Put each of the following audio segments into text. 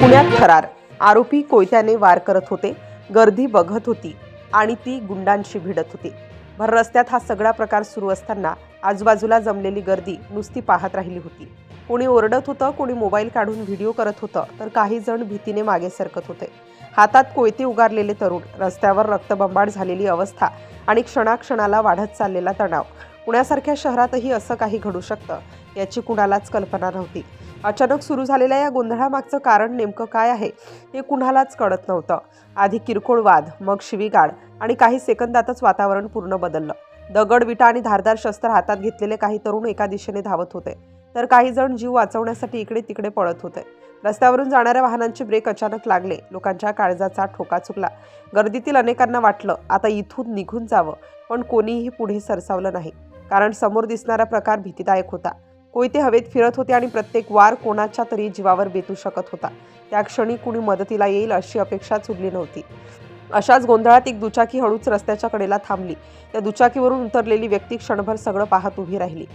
पुण्यात थरार. आरोपी कोयत्याने वार करत होते, गर्दी बघत होती आणि ती गुंडांशी भिडत होती. भर रस्त्यात हा सगळा प्रकार सुरू असताना आजूबाजूला जमलेली गर्दी नुसती पाहत राहिली होती. कोणी ओरडत होतं, कोणी मोबाईल काढून व्हिडिओ करत होतं, तर काही जण भीतीने मागे सरकत होते. हातात कोयते उगारलेले तरुण, रस्त्यावर रक्तबंबाळ झालेली अवस्था आणि क्षणाक्षणाला वाढत चाललेला तणाव. पुण्यासारख्या शहरातही असं काही घडू शकतं याची कुणालाच कल्पना नव्हती. अचानक सुरू झालेल्या या गोंधळामागचं कारण नेमकं काय आहे हे कुणालाच कळत नव्हतं. आधी किरकोळ वाद, मग शिवीगाळ आणि काही सेकंदातच वातावरण पूर्ण बदललं. दगड, विटा आणि धारदार शस्त्र हातात घेतलेले काही तरुण एका दिशेने धावत होते, तर काही जण जीव वाचवण्यासाठी इकडे तिकडे पळत होते. रस्त्यावरून जाणाऱ्या वाहनांचे ब्रेक अचानक लागले. लोकांच्या काळजाचा ठोका चुकला. गर्दीतील अनेकांना वाटलं आता इथून निघून जावं, पण कोणीही पुढे सरसावलं नाही, कारण समोर दिसणारा प्रकार भीतीदायक होता. कोयते हवेत फिरत होते आणि प्रत्येक वार कोणाच्या तरी जीवावर बेतू शकत होता. त्या क्षणी कुणी मदतीला येईल अशी अपेक्षाच उरली नव्हती. अशाच गोंधळात एक दुचाकी हळूच रस्त्याच्या कडेला थांबली. त्या दुचाकीवरून उतरलेली व्यक्ती क्षणभर सगळं पाहत उभी राहिली.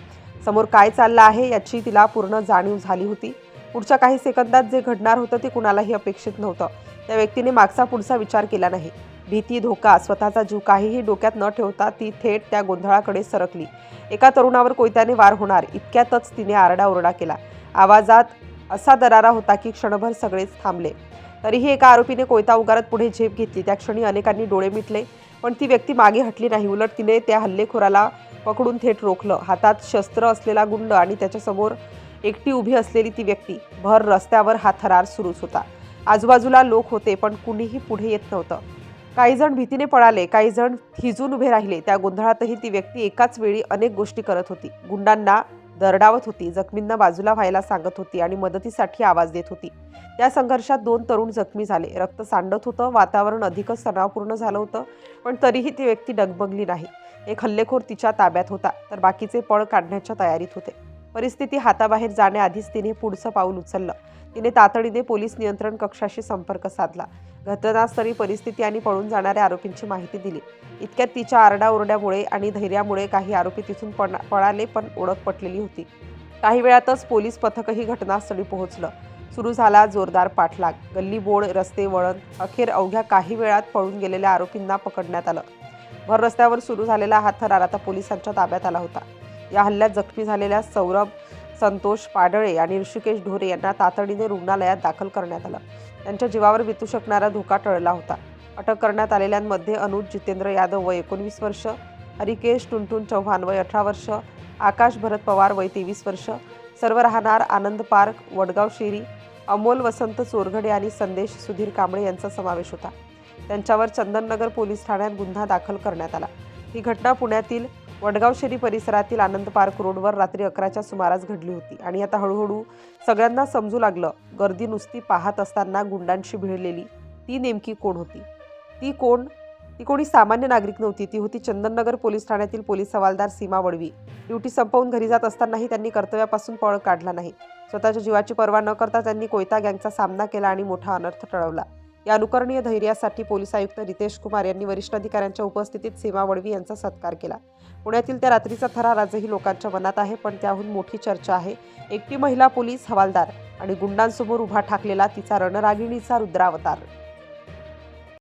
समोर काय चाललं आहे याची तिला पूर्ण जाणीव झाली होती. पुढच्या काही सेकंदात जे घडणार होतं ते कुणालाही अपेक्षित नव्हतं. त्या व्यक्तीने मागचा पुढचा विचार केला नाही. भीती, धोका, स्वतःचा जीव काहीही डोक्यात न ठेवता ती थेट त्या गोंधळाकडे सरकली. एका तरुणावर कोयत्याने वार होणार इतक्यातच तिने आरडाओरडा केला. आवाजात असा दरारा होता की क्षणभर सगळेच थांबले. तरीही एका आरोपीने कोयता उगारत पुढे झेप घेतली. त्या क्षणी अनेकांनी डोळे मिटले, पण ती व्यक्ती मागे हटली नाही. उलट तिने त्या हल्लेखोराला पकडून थेट रोखलं. हातात शस्त्र असलेला गुंड आणि त्याच्यासमोर एकटी उभी असलेली ती व्यक्ती. भर रस्त्यावर हा थरार सुरूच होता. आजूबाजूला लोक होते, पण कुणीही पुढे येत नव्हतं. काही जण भीतीने पळाले, काही जण थिजून उभे राहिले. त्या गोंधळातही ती व्यक्ती एकाच वेळी अनेक गोष्टी करत होती. गुंडांना दरडावत होती, जखमींना बाजूला व्हायला सांगत होती आणि मदतीसाठी आवाज देत होती. त्या संघर्षात 2 तरुण जखमी झाले. रक्त सांडत होतं. वातावरण अधिकच तणावपूर्ण झालं होतं, पण तरीही ती व्यक्ती डगमगली नाही. एक हल्लेखोर तिच्या ताब्यात होता, तर बाकीचे पळ काढण्याच्या तयारीत होते. परिस्थिती हाताबाहेर जाण्याआधीच तिने पुढचं पाऊल उचललं. तिने तातडीने पोलीस नियंत्रण कक्षाशी संपर्क साधला. घटनास्थळी परिस्थिती आणि पळून जाणाऱ्या आरोपींची माहिती दिली. इतक्यात तिच्या आरडाओरड्यामुळे आणि धैर्यामुळे काही आरोपी तिथून पळाले, पण ओळख पटलेली होती. काही वेळातच पोलीस पथकही घटनास्थळी पोहोचलं. सुरू झाला जोरदार पाठलाग. गल्ली बोळ, रस्ते, वळण. अखेर अवघ्या काही वेळात पळून गेलेल्या आरोपींना पकडण्यात आलं. भर रस्त्यावर सुरू झालेला हा थरार आता पोलिसांच्या ताब्यात आला होता. या हल्ल्यात जखमी झालेल्या सौरभ, संतोष पाडळे आणि ऋषिकेश ढोरे यांना तातडीने रुग्णालयात दाखल करण्यात आलं. त्यांच्या जीवावर बेतू शकणारा धोका टळला होता. अटक करण्यात आलेल्यांमध्ये अनुज जितेंद्र यादव वय 19 वर्ष, हरिकेश टुनटुन चव्हाण वय 18 वर्ष, आकाश भरत पवार वय 23 वर्ष, सर्व राहणार आनंद पार्क, वडगाव शेरी, अमोल वसंत चोरघडे आणि संदेश सुधीर कांबळे यांचा समावेश होता. त्यांच्यावर चंदननगर पोलीस ठाण्यात गुन्हा दाखल करण्यात आला. ही घटना पुण्यातील वडगाव शेरी परिसरातील आनंद पार्क रोडवर रात्री 11च्या सुमारास घडली होती. आणि आता हळूहळू सगळ्यांना समजू लागलं, गर्दी नुसती पाहत असताना गुंडांशी भिडलेली ती नेमकी कोण होती. ती कोणी सामान्य नागरिक नव्हती. ती होती चंदननगर पोलीस ठाण्यातील पोलीस हवालदार सीमा वडवी. ड्युटी संपवून घरी जात असतानाही त्यांनी कर्तव्यापासून पळ काढला नाही. स्वतःच्या जीवाची पर्वा न करता त्यांनी कोयता गँगचा सामना केला आणि मोठा अनर्थ टळवला. या अनुकरणीय धैर्यासाठी पोलीस आयुक्त रितेश कुमार यांनी वरिष्ठ अधिकाऱ्यांच्या उपस्थितीत सीमा वडवी यांचा सत्कार केला. पुण्यातील त्या रात्रीचा थरार आजही लोकांच्या मनात आहे, पण त्याहून मोठी चर्चा आहे एकटी महिला पोलीस हवालदार आणि गुंडांसमोर उभा ठाकलेला तिचा रणरागिणीचा रुद्रावतार.